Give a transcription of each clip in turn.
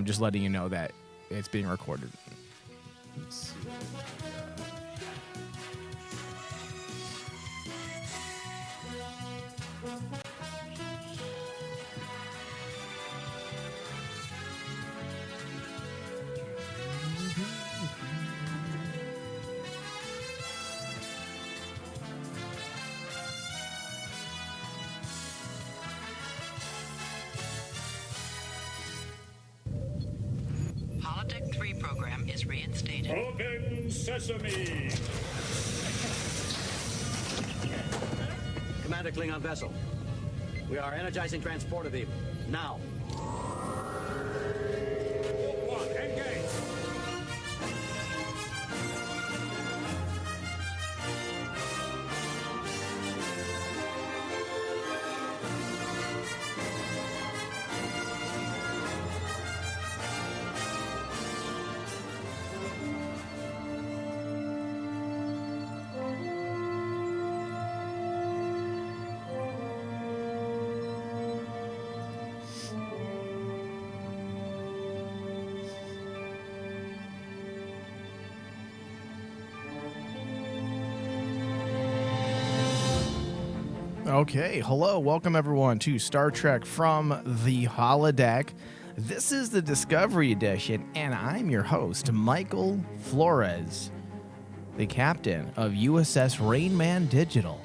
just letting you know that it's being recorded. Let's see. Holodeck 3 program is reinstated. Open sesame! Commander Klingon vessel. We are energizing transporter beam. Now. One, engage! Okay, hello, welcome everyone to Star Trek from the Holodeck. This is the Discovery Edition, and I'm your host, Michael Flores, the captain of USS Rainman Digital.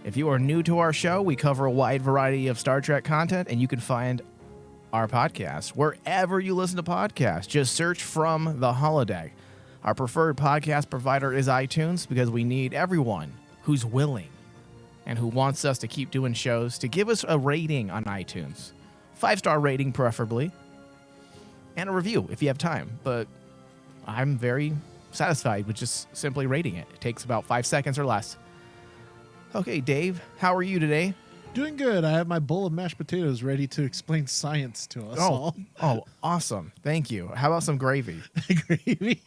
If you are new to our show, we cover a wide variety of Star Trek content, and you can find our podcast wherever you listen to podcasts. Just search From the Holodeck. Our preferred podcast provider is iTunes because we need everyone who's willing and who wants us to keep doing shows to give us a rating on iTunes. 5-star rating, preferably. And a review, if you have time. But I'm very satisfied with just simply rating it. It takes about 5 seconds or less. Okay, Dave, how are you today? Doing good. I have my bowl of mashed potatoes ready to explain science to us all. Oh, awesome. Thank you. How about some gravy? Gravy.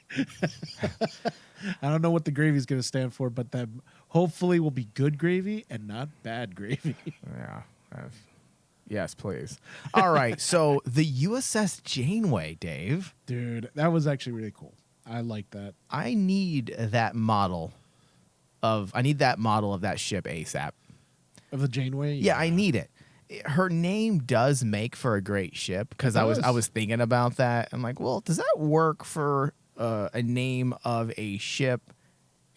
I don't know what the gravy is going to stand for, but that hopefully will be good gravy and not bad gravy. Yeah. Yes, please. All right. So the USS Janeway, Dave. Dude, that was actually really cool. I like that. I need that model of that ship ASAP. Of the Janeway? Yeah, I need it. Her name does make for a great ship because I was thinking about that. I'm like, well, does that work for a name of a ship?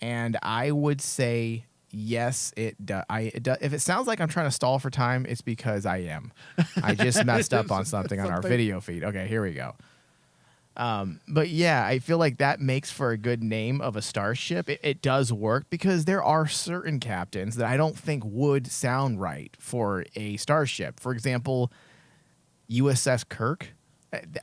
And I would say yes, it does. If it sounds like I'm trying to stall for time, it's because I am. I just messed up on something on our video feed. Okay, here we go. But yeah, I feel like that makes for a good name of a starship. It does work because there are certain captains that I don't think would sound right for a starship. For example, USS Kirk.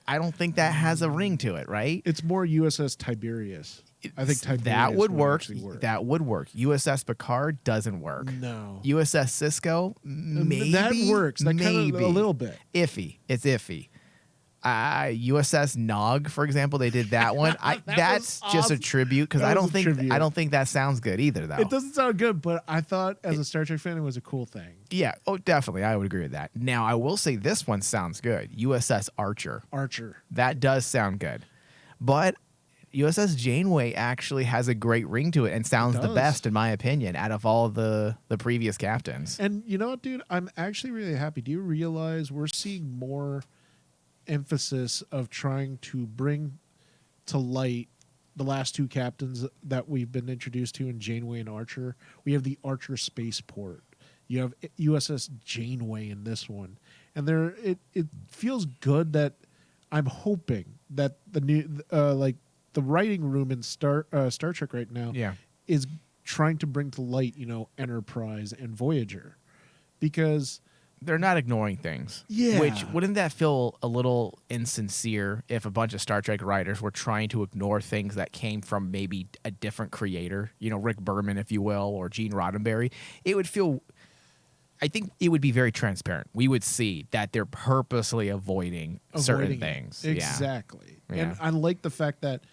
I don't think that has a ring to it, right? It's more USS Tiberius. I think Tiberius that would work. work. That would work. USS Picard doesn't work. No. USS Cisco, maybe. That works. That maybe. kind of a little bit. Iffy. It's iffy. USS Nog, for example, they did that one. That's just a tribute because I don't think that sounds good either, though. It doesn't sound good, but I thought as a Star Trek fan it was a cool thing. Yeah. Oh, definitely. I would agree with that. Now, I will say this one sounds good. USS Archer. That does sound good. But USS Janeway actually has a great ring to it and sounds the best, in my opinion, out of all the previous captains. And you know what, dude? I'm actually really happy. Do you realize we're seeing more emphasis of trying to bring to light the last two captains that we've been introduced to in Janeway and Archer? We have the Archer spaceport. You have USS Janeway in this one. And it feels good that I'm hoping that the new the writing room in Star Trek right now is trying to bring to light, Enterprise and Voyager, because they're not ignoring things. Yeah. Which, wouldn't that feel a little insincere if a bunch of Star Trek writers were trying to ignore things that came from maybe a different creator, Rick Berman, if you will, or Gene Roddenberry? I think it would be very transparent. We would see that they're purposely avoiding certain things. Exactly. Yeah. And I like the fact that,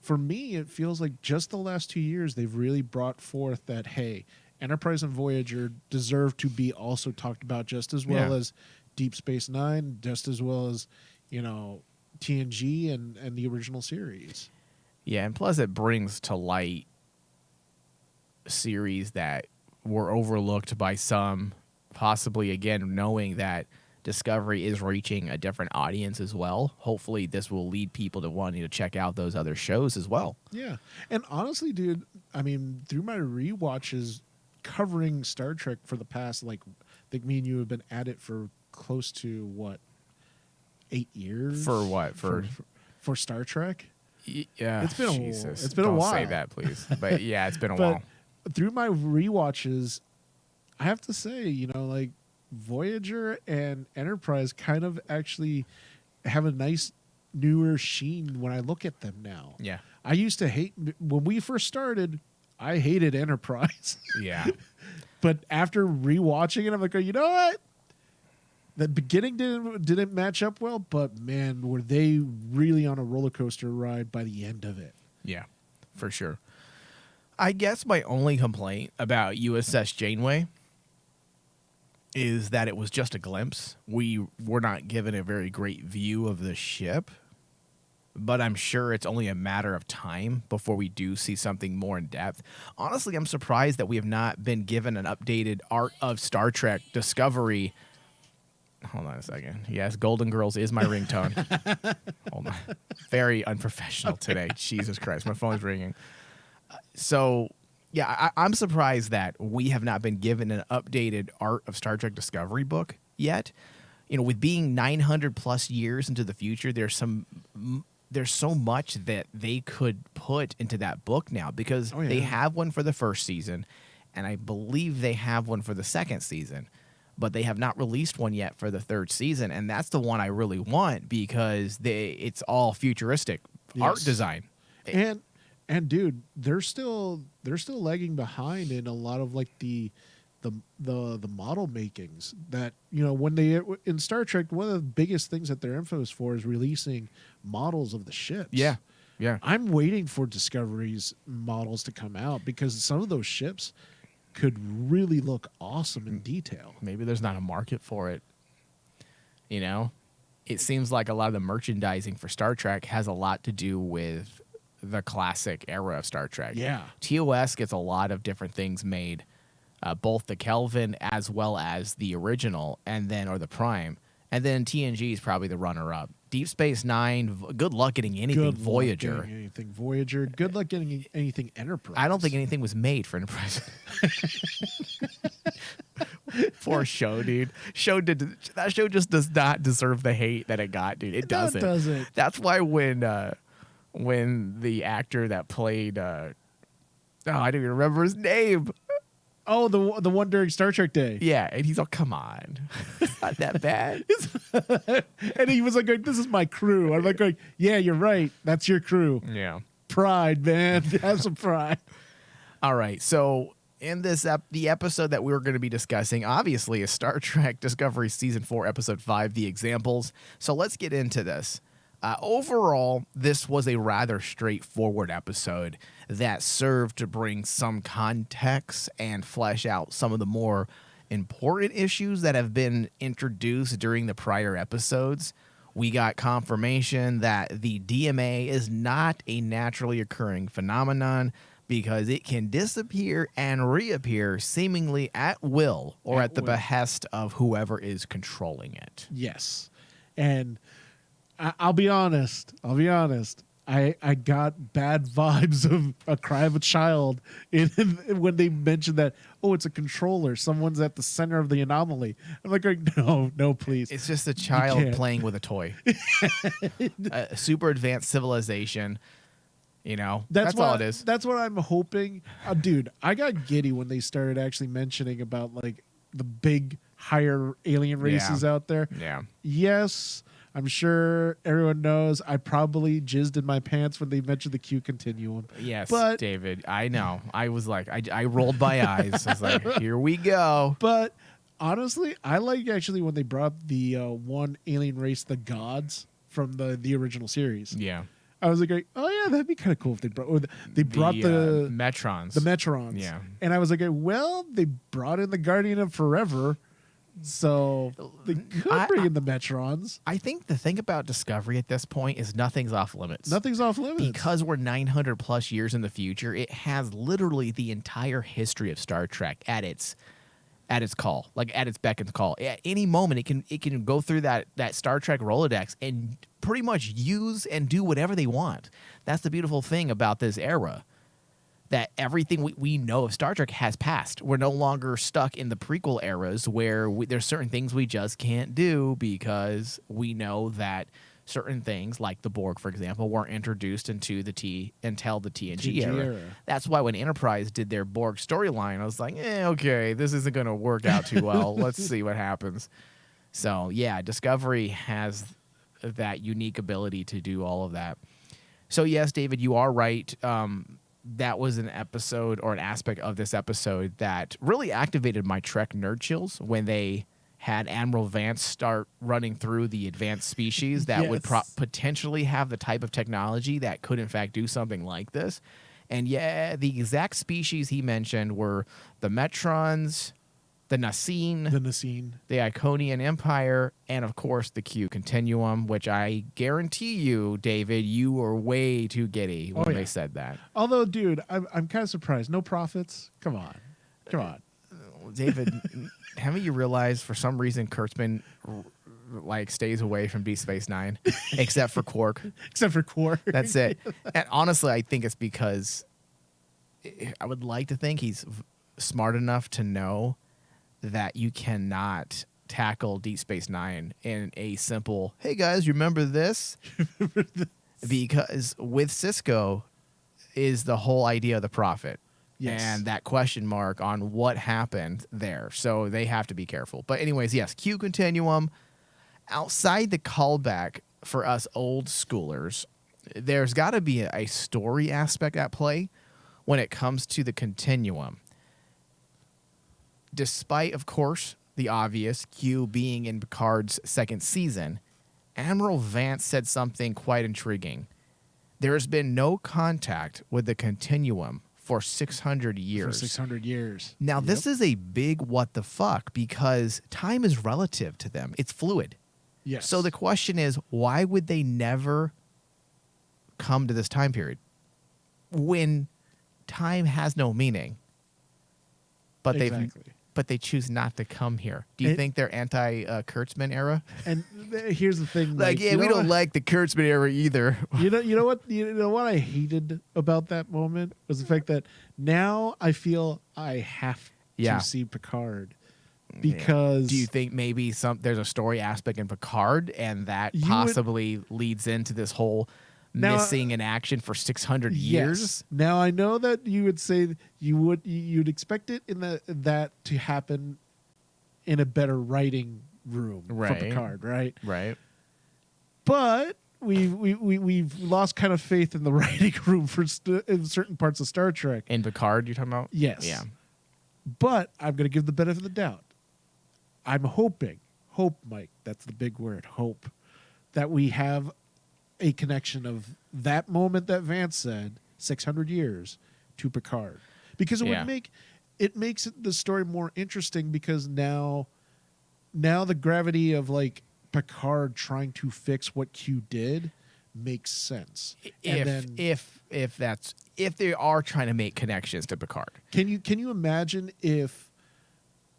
for me, it feels like just the last 2 years, they've really brought forth that, hey, Enterprise and Voyager deserve to be also talked about just as well as Deep Space Nine, just as well as, TNG and the original series. Yeah, and plus it brings to light series that were overlooked by some, possibly again knowing that Discovery is reaching a different audience as well. Hopefully this will lead people to wanting to check out those other shows as well. Yeah. And honestly, dude, I mean, through my rewatches covering Star Trek for the past, like, I think me and you have been at it for close to, what, 8 years? For what? For Star Trek? Yeah, It's been Jesus. it's been Don't a while. say that, please. But yeah, it's been a But while. through my rewatches, I have to say, like, Voyager and Enterprise kind of actually have a nice newer sheen when I look at them now. Yeah. I used to hate when we first started. I hated Enterprise. Yeah. But after rewatching it, I'm like, you know what? The beginning didn't match up well, but man, were they really on a roller coaster ride by the end of it. Yeah, for sure. I guess my only complaint about USS Janeway is that it was just a glimpse. We were not given a very great view of the ship, but I'm sure it's only a matter of time before we do see something more in depth. Honestly, I'm surprised that we have not been given an updated Art of Star Trek Discovery. Hold on a second. Yes, Golden Girls is my ringtone. Hold on. Very unprofessional today. Jesus Christ, my phone's ringing. So, yeah, I'm surprised that we have not been given an updated Art of Star Trek Discovery book yet. With being 900 plus years into the future, there's so much that they could put into that book now because they have one for the first season, and I believe they have one for the second season, but they have not released one yet for the third season, and that's the one I really want because it's all futuristic art design. And dude, they're still lagging behind in a lot of like the model makings that when they in Star Trek, one of the biggest things that they're infamous for is releasing models of the ships. Yeah. I'm waiting for Discovery's models to come out because some of those ships could really look awesome in detail. Maybe there's not a market for it. It seems like a lot of the merchandising for Star Trek has a lot to do with the classic era of Star Trek. Yeah. TOS gets a lot of different things made, both the Kelvin as well as the original, or the Prime. And then TNG is probably the runner-up. Deep Space Nine, good luck getting anything Voyager. Good luck getting anything Enterprise. I don't think anything was made for Enterprise. Poor show, dude. That show just does not deserve the hate that it got, dude. It doesn't. It doesn't. That's why when the actor that played I don't even remember his name. Oh, the one during Star Trek Day. Yeah, and he's all, come on. It's not that bad. And he was like, this is my crew. I'm like, yeah, you're right. That's your crew. Yeah. Pride, man. Have some pride. All right. So in this the episode that we were going to be discussing, obviously, is Star Trek Discovery Season 4, Episode 5, The Examples. So let's get into this. Overall, this was a rather straightforward episode that served to bring some context and flesh out some of the more important issues that have been introduced during the prior episodes. We got confirmation that the DMA is not a naturally occurring phenomenon because it can disappear and reappear seemingly at will or at the behest of whoever is controlling it. Yes. And I'll be honest. I got bad vibes of A Cry of a Child when they mentioned that, it's a controller. Someone's at the center of the anomaly. I'm like, no, please. It's just a child playing with a toy. A super advanced civilization. That's all it is. That's what I'm hoping. Dude, I got giddy when they started actually mentioning about like the big higher alien races out there. Yeah. Yes. I'm sure everyone knows I probably jizzed in my pants when they mentioned the Q continuum. Yes, but, David, I know. I was like, I rolled my eyes. I was like, here we go. But honestly, I like actually when they brought the one alien race, the gods, from the original series. Yeah. I was like, that'd be kind of cool if they brought the Metrons. The Metrons. Yeah. And I was like, they brought in the Guardian of Forever. So they could bring in the Metrons. I think the thing about Discovery at this point is nothing's off limits. Nothing's off limits. Because we're 900 plus years in the future, it has literally the entire history of Star Trek at its call, like at its beck and call. At any moment, it can go through that Star Trek Rolodex and pretty much use and do whatever they want. That's the beautiful thing about this era, that everything we know of Star Trek has passed. We're no longer stuck in the prequel eras where there's certain things we just can't do because we know that certain things, like the Borg, for example, weren't introduced until the TNG era. That's why when Enterprise did their Borg storyline, I was like, okay, this isn't going to work out too well. Let's see what happens. So, yeah, Discovery has that unique ability to do all of that. So, yes, David, you are right. That was an episode or an aspect of this episode that really activated my Trek nerd chills when they had Admiral Vance start running through the advanced species that would potentially have the type of technology that could, in fact, do something like this. And, yeah, the exact species he mentioned were the Metrons, the Nassine, the Iconian Empire, and, of course, the Q Continuum, which I guarantee you, David, you were way too giddy when they said that. Although, dude, I'm kind of surprised. No prophets? Come on. David, haven't you realized for some reason Kurtzman stays away from Deep Space Nine, except for Quark? That's it. And honestly, I think it's because I would like to think he's smart enough to know that you cannot tackle Deep Space Nine in a simple, hey guys, remember this? Because with Cisco is the whole idea of the prophet. Yes. And that question mark on what happened there. So they have to be careful. But anyways, yes, Q Continuum. Outside the callback for us old schoolers, there's got to be a story aspect at play when it comes to the Continuum. Despite, of course, the obvious, Q being in Picard's second season, Admiral Vance said something quite intriguing. There has been no contact with the Continuum for 600 years. Now, this is a big what the fuck because time is relative to them. It's fluid. Yes. So the question is, why would they never come to this time period when time has no meaning? But they choose not to come here. Do you think they're anti-Kurtzman era? And here's the thing, we don't like the Kurtzman era either. You know what I hated about that moment was the fact that now I feel I have to see Picard because. Do you think maybe there's a story aspect in Picard and that possibly leads into this whole missing in action for 600 years? Yes. Now I know that you would say you'd expect it in that to happen in a better writing room for Picard, right? Right. But we've lost kind of faith in the writing room for in certain parts of Star Trek. In Picard, you're talking about? Yes. Yeah. But I'm going to give the benefit of the doubt. I'm hope, Mike, that's the big word, hope, that we have a connection of that moment that Vance said 600 years to Picard, because it makes the story more interesting because now the gravity of Picard trying to fix what Q did makes sense. If they are trying to make connections to Picard, can you imagine if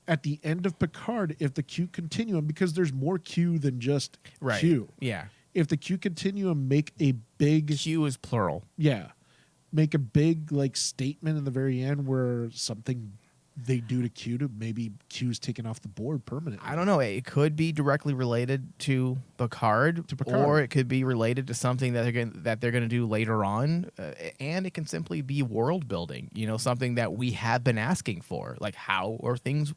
at the end of Picard, if the Q Continuum, because there's more Q than just Q, if the Q Continuum make a big... Q is plural. Yeah. Make a big statement in the very end where something they do to Q to maybe Q's taken off the board permanently. I don't know. It could be directly related to Picard, or it could be related to something that they're going to do later on, and it can simply be world building. Something that we have been asking for, like how are things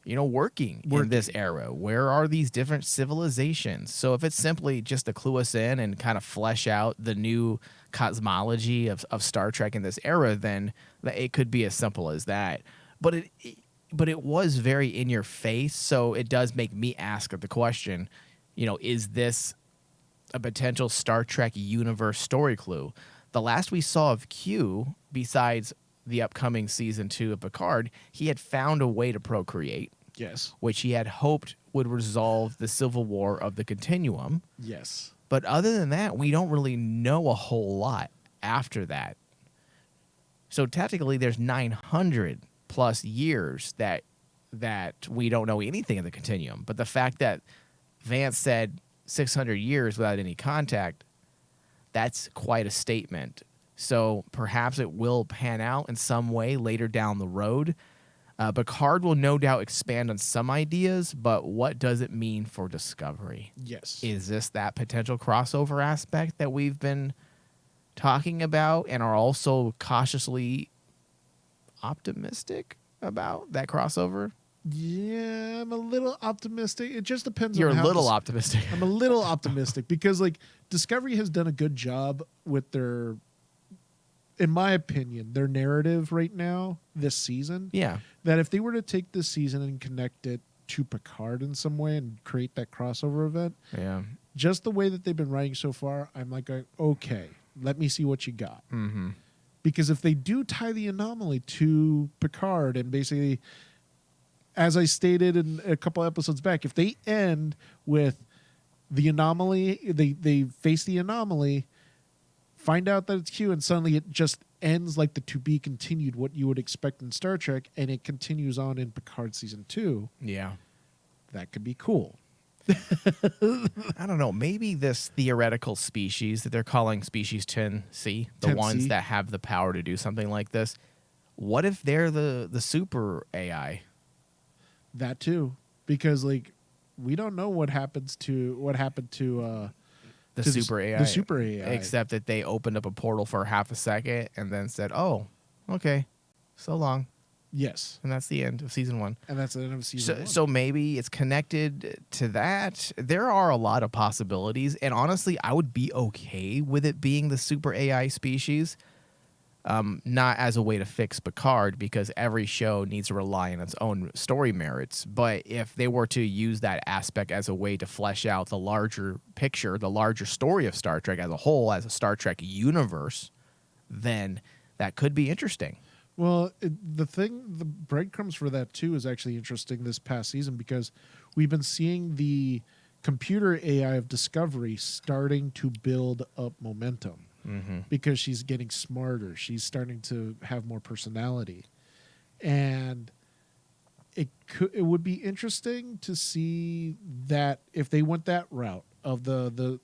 working in this era? Where are these different civilizations? So if it's simply just to clue us in and kind of flesh out the new cosmology of Star Trek in this era, then it could be as simple as that. But it was very in your face, so it does make me ask the question, is this a potential Star Trek universe story clue? The last we saw of Q, besides the upcoming season 2 of Picard, he had found a way to procreate. Yes. which he had hoped would resolve the civil war of the Continuum. Yes. But other than that, we don't really know a whole lot after that. So technically, there's 900 plus years that we don't know anything of the Continuum. But the fact that Vance said 600 years without any contact, that's quite a statement. So perhaps it will pan out in some way later down the road. Picard will no doubt expand on some ideas, but what does it mean for Discovery? Yes. Is this that potential crossover aspect that we've been talking about and are also cautiously optimistic about that crossover? Yeah, I'm a little optimistic. It just depends You're on a how little optimistic. I'm a little optimistic because like Discovery has done a good job with their, in my opinion, their narrative right now this season. Yeah. That if they were to take this season and connect it to Picard in some way and create that crossover event, Yeah. just the way that they've been writing so far, I'm like, going, okay, let me see what you got. Mm-hmm. Because if they do tie the anomaly to Picard and basically, as I stated in a couple episodes back, if they end with the anomaly, they face the anomaly, find out that it's Q, and suddenly it just ends like the to be continued, what you would expect in Star Trek, and it continues on in Picard season 2. Yeah. That could be cool. I don't know. Maybe this theoretical species that they're calling species 10C, the 10C. ones that have the power to do something like this, what if they're the super AI? That too, because like we don't know what happened to The to super AI. The super AI. Except that they opened up a portal for half a second and then said, oh, okay, so long. Yes, And that's the end of season 1. and that's the end of season 1. So maybe it's connected to that. There are a lot of possibilities. And honestly, I would be okay with it being the super AI species. Not as a way to fix Picard, because every show needs to rely on its own story merits. But if they were to use that aspect as a way to flesh out the larger picture, the larger story of Star Trek as a whole, as a Star Trek universe, then that could be interesting. Well, the breadcrumbs for that too is actually interesting this past season because we've been seeing the computer AI of Discovery starting to build up momentum. Mm-hmm. Because she's getting smarter. She's starting to have more personality. And it would be interesting to see that if they went that route of the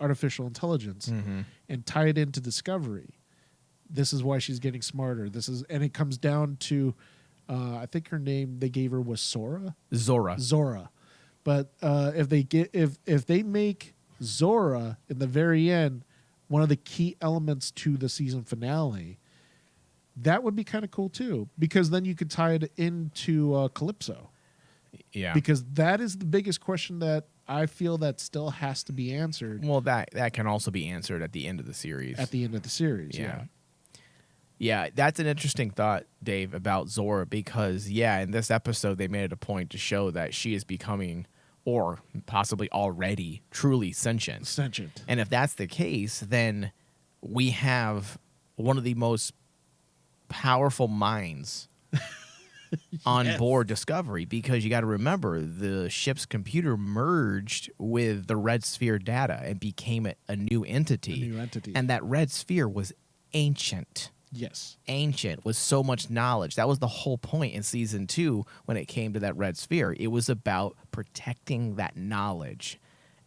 artificial intelligence Mm-hmm. and tie it into Discovery. This is why she's getting smarter. And it comes down to I think her name they gave her was Zora. Zora. But if they make Zora in the very end one of the key elements to the season finale, that would be kind of cool too, because then you could tie it into Calypso. Yeah. Because that is the biggest question that I feel that still has to be answered Well, that can also be answered at the end of the series. at the end of the series. Yeah. Yeah, that's an interesting thought, Dave, about Zora, because, in this episode, they made it a point to show that she is becoming, or possibly already, truly sentient. Sentient. And if that's the case, then we have one of the most powerful minds on board Discovery, because you got to remember the ship's computer merged with the Red Sphere data and became a new entity. A new entity. And that Red Sphere was ancient. Yes. Ancient with so much knowledge. That was the whole point in season 2 when it came to that Red Sphere. It was about protecting that knowledge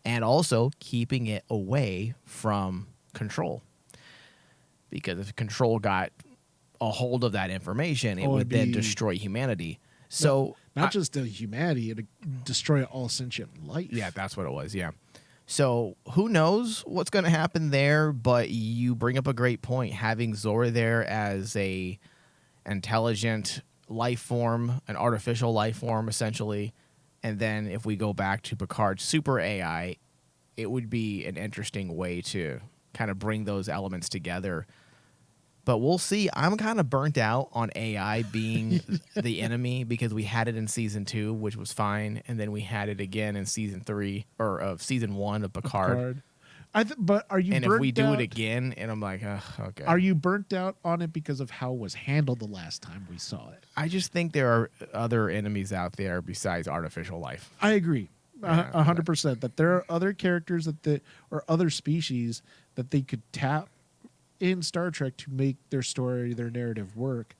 and also keeping it away from Control. Because if Control got a hold of that information, it would then destroy humanity. So not just the humanity, it'd destroy all sentient life. Yeah, that's what it was. Yeah. So who knows what's going to happen there, but you bring up a great point. Having Zora there as a intelligent life form, an artificial life form, essentially, and then if we go back to Picard's super AI, it would be an interesting way to kind of bring those elements together. But we'll see. I'm kind of burnt out on AI being the enemy, because we had it in season 2, which was fine, and then we had it again in season 3 or of season 1 of Picard. But are you? And burnt if we do out, it again, and I'm like, ugh, okay. are you burnt out on it because of how it was handled the last time we saw it? I just think there are other enemies out there besides artificial life. I agree, Yeah. 100%. That there are other characters or other species that they could tap in Star Trek to make their story, their narrative work.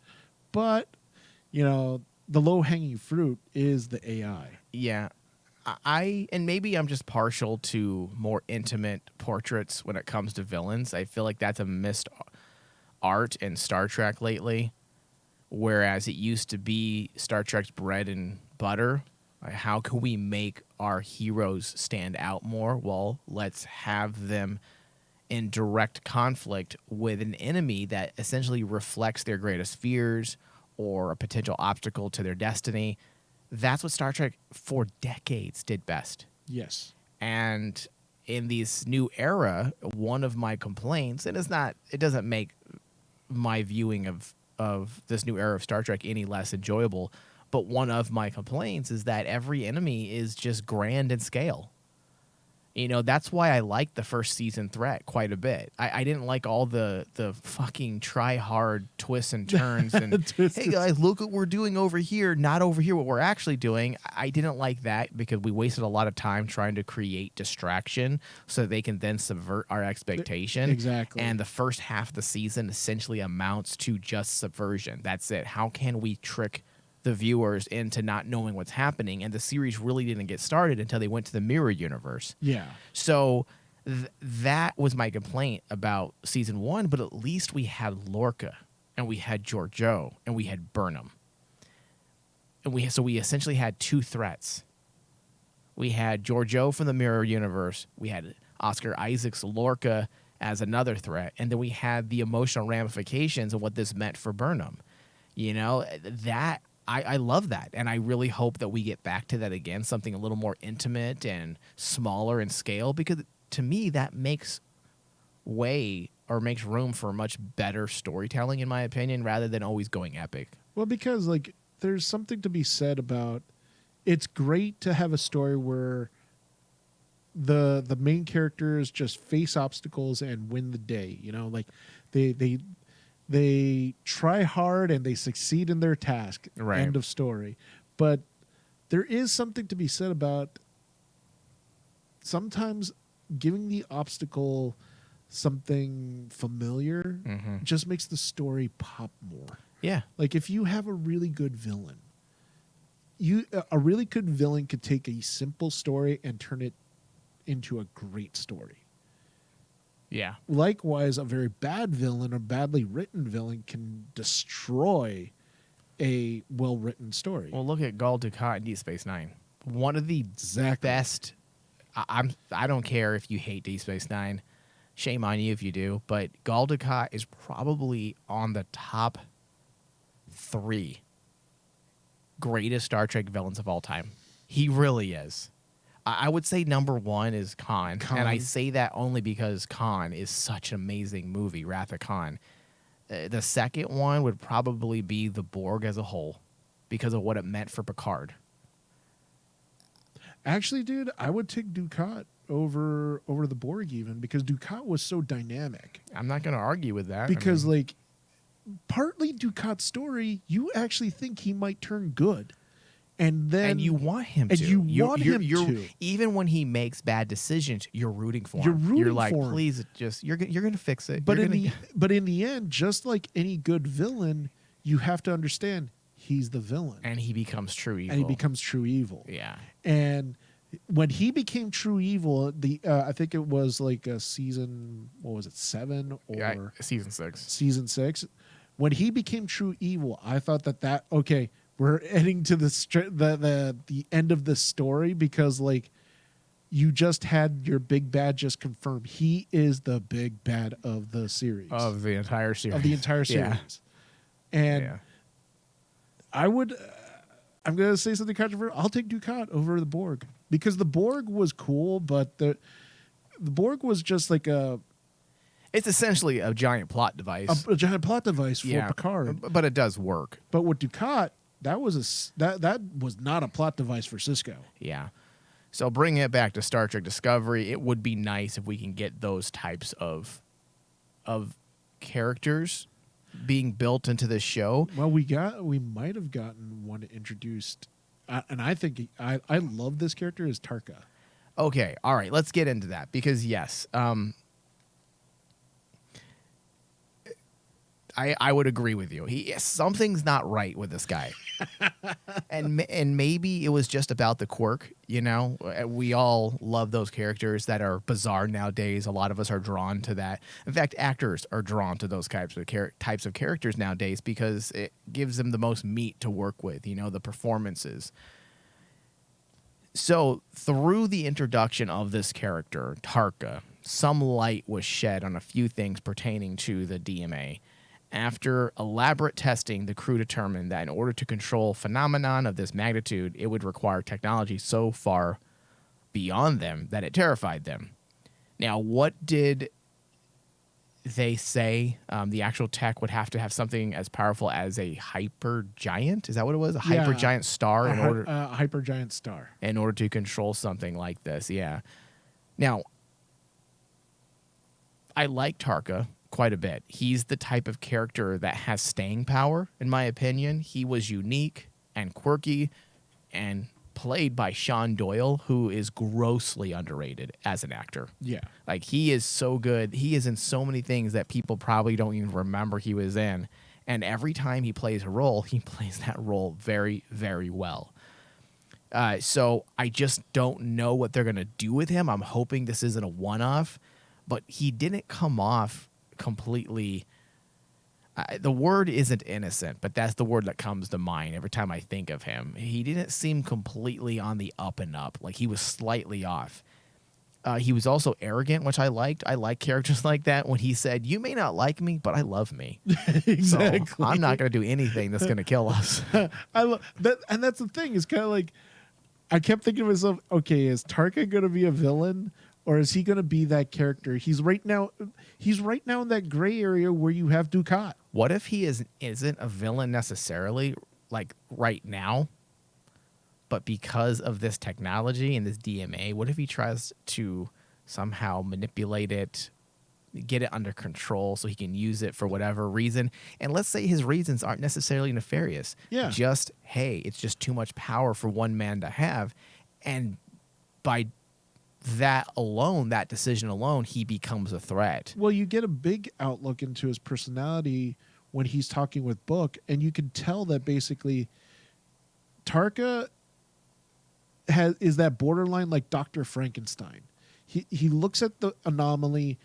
But the low hanging fruit is the AI. Yeah. And maybe I'm just partial to more intimate portraits when it comes to villains. I feel like that's a missed art in Star Trek lately, whereas it used to be Star Trek's bread and butter. Like, how can we make our heroes stand out more? Well, let's have them in direct conflict with an enemy that essentially reflects their greatest fears or a potential obstacle to their destiny. That's what Star Trek for decades did best. Yes. And in this new era, one of my complaints, and it doesn't make my viewing of this new era of Star Trek any less enjoyable, but one of my complaints is that every enemy is just grand in scale. That's why I liked the first season threat quite a bit. I didn't like all the fucking try-hard twists and turns and, hey, guys, look what we're doing over here, not over here what we're actually doing. I didn't like that because we wasted a lot of time trying to create distraction so they can then subvert our expectation. Exactly. And the first half of the season essentially amounts to just subversion. That's it. How can we trick the viewers into not knowing what's happening? And the series really didn't get started until they went to the mirror universe. Yeah. So that was my complaint about season 1, but at least we had Lorca and we had Georgiou and we had Burnham. And we essentially had 2 threats. We had Georgiou from the mirror universe, we had Oscar Isaac's Lorca as another threat, and then we had the emotional ramifications of what this meant for Burnham. That I love that, and I really hope that we get back to that again, something a little more intimate and smaller in scale, because to me that makes room for much better storytelling, in my opinion, rather than always going epic. Well, because there's something to be said about, it's great to have a story where the main characters just face obstacles and win the day. They try hard and they succeed in their task. Right. End of story. But there is something to be said about sometimes giving the obstacle something familiar just makes the story pop more. Yeah. Like if you have a really good villain, a really good villain could take a simple story and turn it into a great story. Yeah. Likewise, a very bad villain or badly written villain can destroy a well-written story. Well, look at Gul Dukat in Deep Space Nine. One of the best. I don't care if you hate Deep Space Nine. Shame on you if you do. But Gul Dukat is probably on the top 3 greatest Star Trek villains of all time. He really is. I would say number 1 is Khan, and I say that only because Khan is such an amazing movie, Wrath of Khan. The second one would probably be the Borg as a whole, because of what it meant for Picard. Actually, dude, I would take Dukat over the Borg even, because Dukat was so dynamic. I'm not going to argue with that. Because partly Dukat's story, you actually think he might turn good. And you want him to. To. Even when he makes bad decisions, you're rooting for him. You're rooting like, for him. Please, just you're going to fix it. But in the end, just like any good villain, you have to understand he's the villain, and he becomes true evil. Yeah. And when he became true evil, I think it was like a season, what was it, 7 or season 6? Season 6. When he became true evil, I thought that okay, we're heading to the end of the story, because you just had your big bad just confirmed. He is the big bad of the series. Of the entire series. Yeah. And I'm going to say something controversial. I'll take Dukat over the Borg, because the Borg was cool, but the Borg was just like it's essentially a giant plot device. A giant plot device for Picard. But it does work. But with Dukat, that was not a plot device for Sisko. Yeah. So bringing it back to Star Trek Discovery, it would be nice if we can get those types of characters being built into this show. Well, we might have gotten one introduced, and I think I love this character as Tarka. Okay, all right, let's get into that because yes, I would agree with you. Something's not right with this guy, and maybe it was just about the quirk. You know, we all love those characters that are bizarre nowadays. A lot of us are drawn to that. In fact, actors are drawn to those types of characters nowadays because it gives them the most meat to work with. You know, the performances. So through the introduction of this character, Tarka, some light was shed on a few things pertaining to the DMA. After elaborate testing, the crew determined that in order to control a phenomenon of this magnitude, it would require technology so far beyond them that it terrified them. Now, what did they say? The actual tech would have to have something as powerful as a hypergiant. Is that what it was? A hypergiant star a hypergiant star in order to control something like this. Yeah. Now, I like Tarka quite a bit. He's the type of character that has staying power, in my opinion. He was unique and quirky and played by Sean Doyle, who is grossly underrated as an actor. Yeah. Like, he is so good. He is in so many things that people probably don't even remember he was in. And every time he plays a role, he plays that role very, very well. So I just don't know what they're going to do with him. I'm hoping this isn't a one-off, but he didn't come off completely. The word isn't innocent, but that's the word that comes to mind every time I think of him. He didn't seem completely on the up and up. Like, he was slightly off. He was also arrogant, which I liked. I like characters like that when he said, "You may not like me, but I love me." Exactly. So I'm not going to do anything that's going to kill us. I love that, and that's the thing. It's kind of like I kept thinking to myself, okay, is Tarka going to be a villain? Or is he going to be that character? He's right now in that gray area where you have Dukat. What if he isn't a villain necessarily, like right now, but because of this technology and this DMA, what if he tries to somehow manipulate it, get it under control so he can use it for whatever reason? And let's say his reasons aren't necessarily nefarious. Yeah. Just, hey, it's just too much power for one man to have. And by that alone, that decision alone, he becomes a threat. Well, you get a big outlook into his personality when he's talking with Book, and you can tell that basically Tarka is that borderline like Dr. Frankenstein. He looks at the anomaly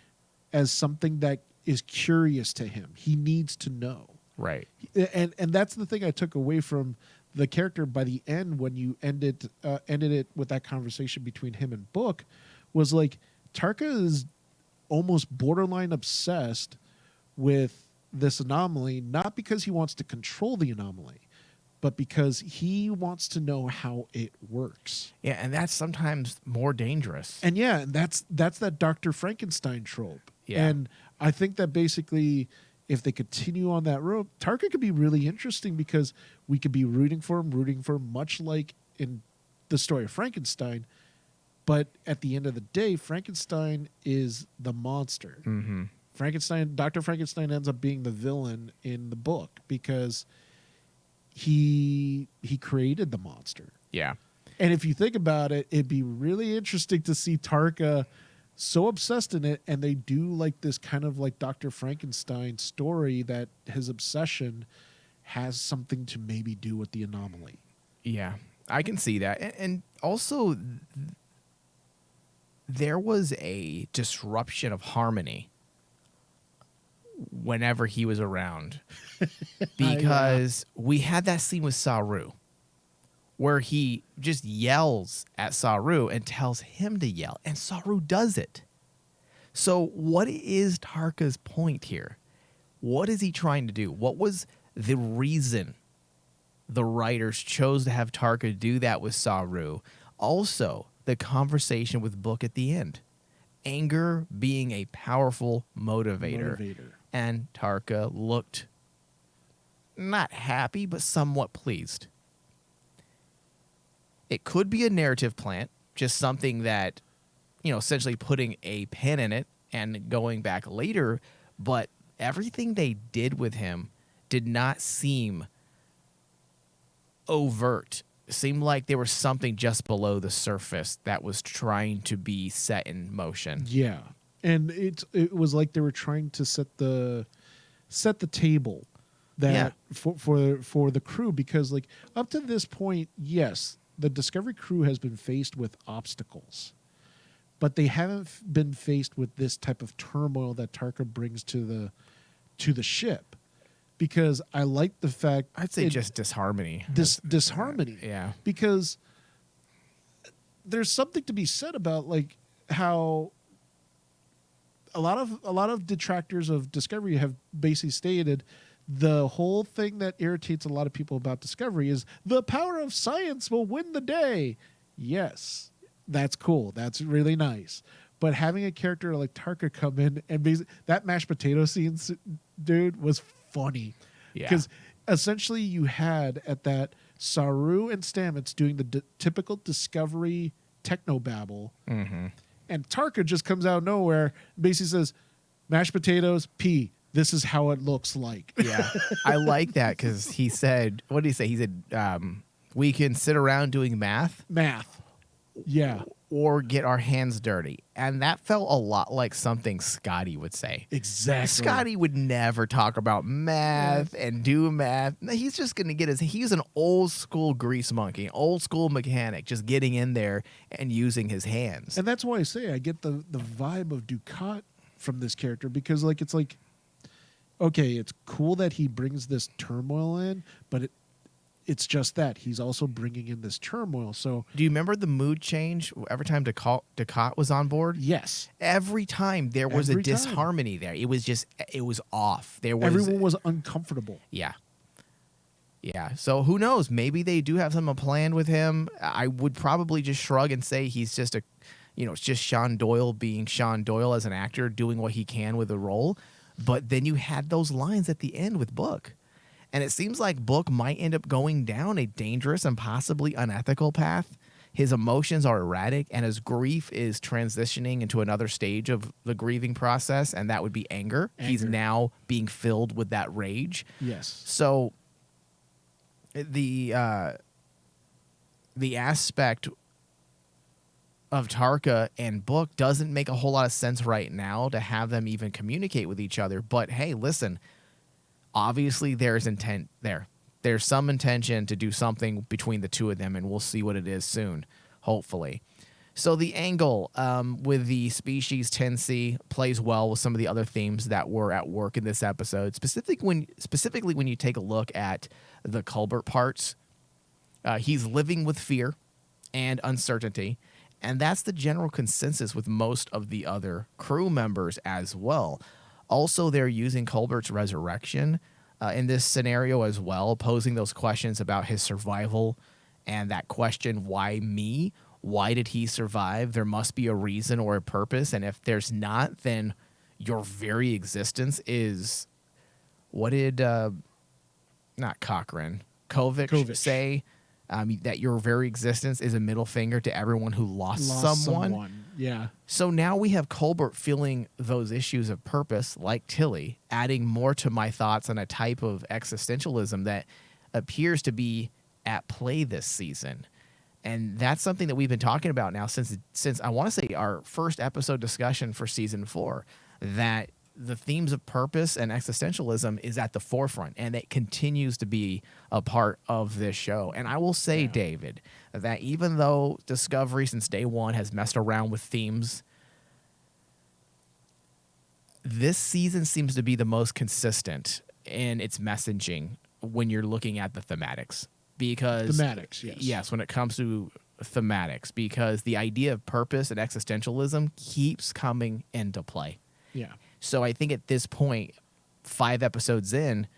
as something that is curious to him. He needs to know. Right. And that's the thing I took away from the character by the end when you ended it with that conversation between him and Book, was like Tarka is almost borderline obsessed with this anomaly, not because he wants to control the anomaly, but because he wants to know how it works. Yeah, and that's sometimes more dangerous. And yeah, that's that Dr. Frankenstein trope. Yeah. And I think that basically if they continue on that road, Tarka could be really interesting because we could be rooting for him, much like in the story of Frankenstein. But at the end of the day, Frankenstein is the monster. Mm-hmm. Dr. Frankenstein ends up being the villain in the book because he created the monster. Yeah. And if you think about it, it'd be really interesting to see Tarka so obsessed in it, and they do like this kind of like Dr. Frankenstein story that his obsession has something to maybe do with the anomaly. Yeah, I can see that. And also, there was a disruption of harmony whenever he was around. Because we had that scene with Saru where he just yells at Saru and tells him to yell, and Saru does it. So what is Tarka's point here? What is he trying to do? What was the reason the writers chose to have Tarka do that with Saru? Also, the conversation with Book at the end. Anger being a powerful motivator. And Tarka looked not happy, but somewhat pleased. It could be a narrative plant just something that, essentially putting a pin in it and going back later. But everything they did with him did not seem overt. It seemed like there was something just below the surface that was trying to be set in motion. Yeah, and it was like they were trying to set the table that for the crew, because like up to this point, yes, the Discovery crew has been faced with obstacles, but they haven't been faced with this type of turmoil that Tarka brings to the ship. Because I like the fact, I'd say just disharmony. Disharmony. Yeah. Because there's something to be said about like how a lot of detractors of Discovery have basically stated the whole thing that irritates a lot of people about Discovery is the power of science will win the day. Yes, that's cool. That's really nice. But having a character like Tarka come in and basically that mashed potato scene, dude, was funny. Yeah. Because essentially you had at that Saru and Stamets doing the typical Discovery technobabble. Mm-hmm. And Tarka just comes out of nowhere, basically says, mashed potatoes, pea. This is how it looks like. Yeah. I like that because he said, what did he say? He said, we can sit around doing math. Yeah. Or get our hands dirty. And that felt a lot like something Scotty would say. Exactly. Scotty would never talk about math and do math. No, he's just going to get he's an old school grease monkey, old school mechanic, just getting in there and using his hands. And that's why I say I get the vibe of Ducat from this character, because like it's like, okay, it's cool that he brings this turmoil in, but it's just that he's also bringing in this turmoil. So, do you remember the mood change every time Ducat was on board? Yes. Every time there was Every a disharmony there. It was off. Everyone was uncomfortable. Yeah. Yeah. So who knows? Maybe they do have something planned with him. I would probably just shrug and say he's just it's just Sean Doyle being Sean Doyle as an actor, doing what he can with the role. But then you had those lines at the end with Book. And it seems like Book might end up going down a dangerous and possibly unethical path. His emotions are erratic, and his grief is transitioning into another stage of the grieving process, and that would be anger. He's now being filled with that rage. Yes. So the aspect of Tarka and Book doesn't make a whole lot of sense right now to have them even communicate with each other. But hey, listen. Obviously, there's intent there. There's some intention to do something between the two of them, and we'll see what it is soon, hopefully. So the angle with the species 10C plays well with some of the other themes that were at work in this episode, specifically when you take a look at the Culbert parts. He's living with fear and uncertainty, and that's the general consensus with most of the other crew members as well. Also, they're using Culbert's resurrection in this scenario as well, posing those questions about his survival and that question, why me? Why did he survive? There must be a reason or a purpose. And if there's not, then your very existence is, what did, not Cochrane, Kovich say? That your very existence is a middle finger to everyone who lost someone. Yeah. So now we have Culbert feeling those issues of purpose, like Tilly, adding more to my thoughts on a type of existentialism that appears to be at play this season. And that's something that we've been talking about now since I want to say our first episode discussion for season 4, that the themes of purpose and existentialism is at the forefront, and it continues to be a part of this show. And I will say, David, that even though Discovery since day one has messed around with themes, this season seems to be the most consistent in its messaging when you're looking at the thematics. Because thematics, yes. Yes, when it comes to thematics, because the idea of purpose and existentialism keeps coming into play. Yeah. So I think at this point, 5 episodes in,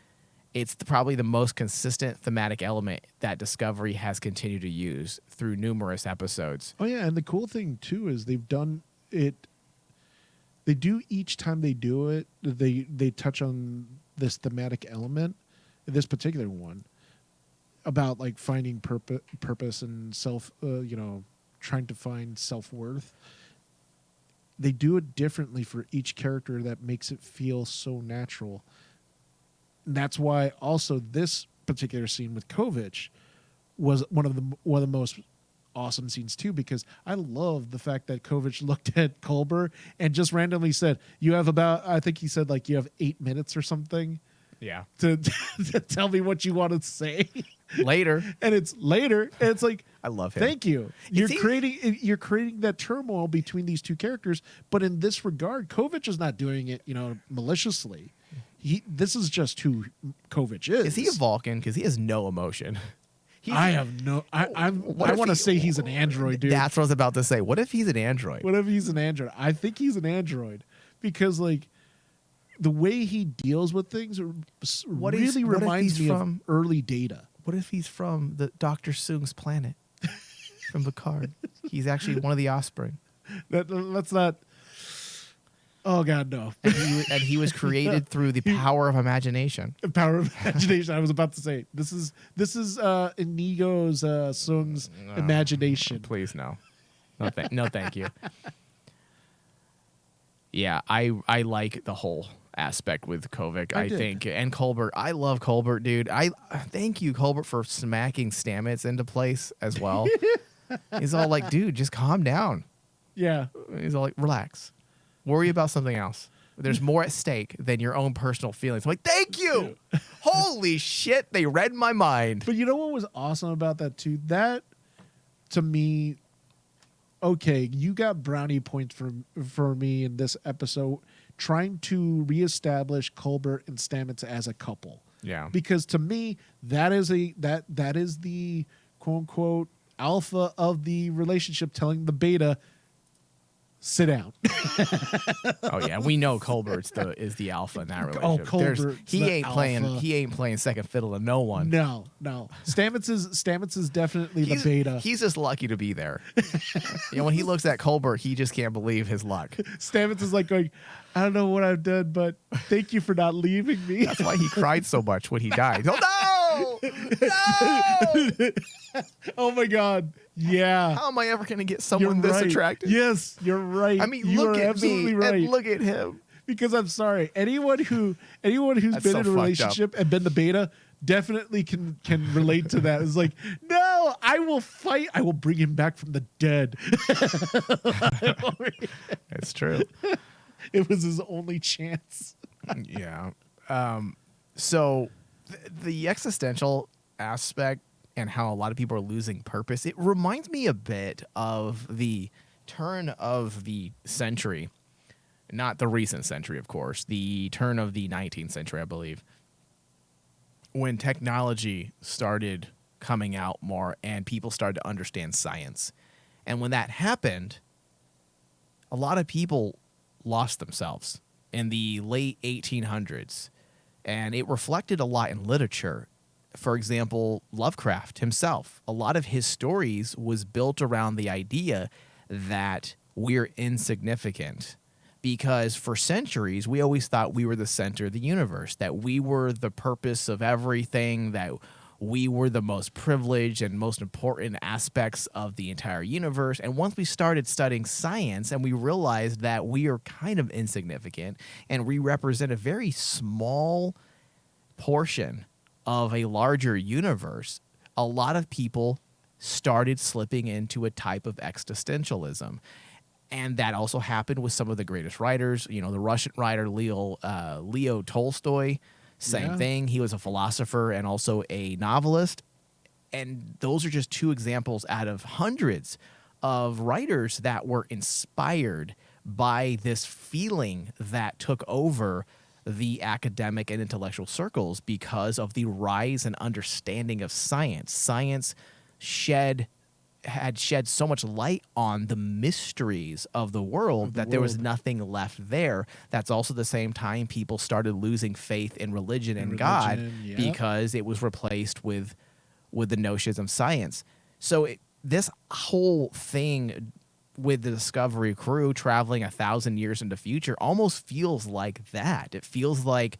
it's probably the most consistent thematic element that Discovery has continued to use through numerous episodes. Oh, yeah. And the cool thing, too, is they've done it. They do each time they do it, they touch on this thematic element, this particular one, about like finding purpose and self, trying to find self-worth. They do it differently for each character that makes it feel so natural. And that's why also this particular scene with Kovic was one of the most awesome scenes too, because I love the fact that Kovic looked at Culber and just randomly said, "You have about," I think he said like, "You have 8 minutes or something." Yeah. To tell me what you want to say Later. and it's later, and it's like, I love him. thank you. You're he- creating that turmoil between these two characters, but in this regard, Kovic is not doing it, maliciously. This is just who Kovic is. Is he a Vulcan? Because he has no emotion. I have no. I want to say he's an android, dude. That's what I was about to say. What if he's an android? What if he's an android? I think he's an android because like the way he deals with things What if reminds he's me from- of early Data. What if he's from the Dr. Soong's planet? From Picard. He's actually one of the offspring. Let's not. Oh God, no. And he was created through the power of imagination. Power of imagination. I was about to say this is Inigo's Sung's imagination. Please, no. No, thank you. Yeah, I like the whole aspect with Kovic, I did. think. And Colbert. I love Colbert, dude. I thank you, Colbert, for smacking Stamets into place as well. He's all like, dude, just calm down. Yeah. He's all like, relax. Worry about something else. There's more at stake than your own personal feelings. I'm like, thank you. Holy shit, they read my mind. But you know what was awesome about that too? That to me, okay, you got brownie points for me in this episode, trying to reestablish Colbert and Stamets as a couple. Yeah. Because to me, that is the quote unquote alpha of the relationship, telling the beta, sit down. Oh yeah, we know Colbert's is the alpha in that relationship. Colbert's he the ain't playing second fiddle to no one. No. Stamets is definitely the beta. He's just lucky to be there. When he looks at Colbert, he just can't believe his luck. Stamets is like going, I don't know what I've done, but thank you for not leaving me. That's why he cried so much when he died. Oh no! No! Oh my God. Yeah. How am I ever going to get someone You're this right. attractive? Yes, you're right. I mean, you look are at absolutely me right. and look at him. Because I'm sorry, anyone who's That's been so in a fucked up. relationship and been the beta definitely can relate to that. It's like, no, I will fight. I will bring him back from the dead. It's true. It was his only chance. Yeah. So the existential aspect and how a lot of people are losing purpose, it reminds me a bit of the turn of the century. Not the recent century, of course. The turn of the 19th century, I believe. When technology started coming out more and people started to understand science. And when that happened, a lot of people lost themselves in the late 1800s. And it reflected a lot in literature. For example, Lovecraft himself, a lot of his stories was built around the idea that we're insignificant. Because for centuries, we always thought we were the center of the universe, that we were the purpose of everything, that we were the most privileged and most important aspects of the entire universe. And once we started studying science and we realized that we are kind of insignificant and we represent a very small portion of a larger universe, a lot of people started slipping into a type of existentialism. And that also happened with some of the greatest writers. You know, the Russian writer Leo Tolstoy, same thing. He was a philosopher and also a novelist. And those are just two examples out of hundreds of writers that were inspired by this feeling that took over the academic and intellectual circles because of the rise and understanding of science. Science had shed so much light on the mysteries of the world that there was nothing left there. That's also the same time people started losing faith in religion and God because it was replaced with the notions of science. So this whole thing with the Discovery crew traveling 1,000 years into the future almost feels like that. It feels like,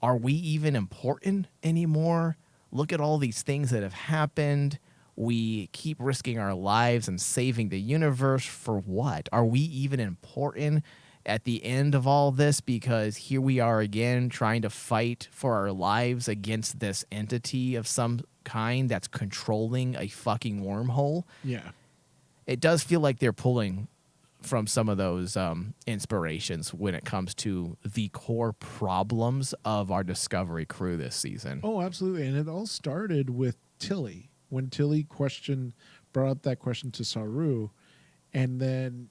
are we even important anymore? Look at all these things that have happened. We keep risking our lives and saving the universe for what? Are we even important at the end of all this? Because here we are again trying to fight for our lives against this entity of some kind that's controlling a fucking wormhole. Yeah. It does feel like they're pulling from some of those inspirations when it comes to the core problems of our Discovery crew this season. Oh, absolutely. And it all started with Tilly, when Tilly brought up that question to Saru, and then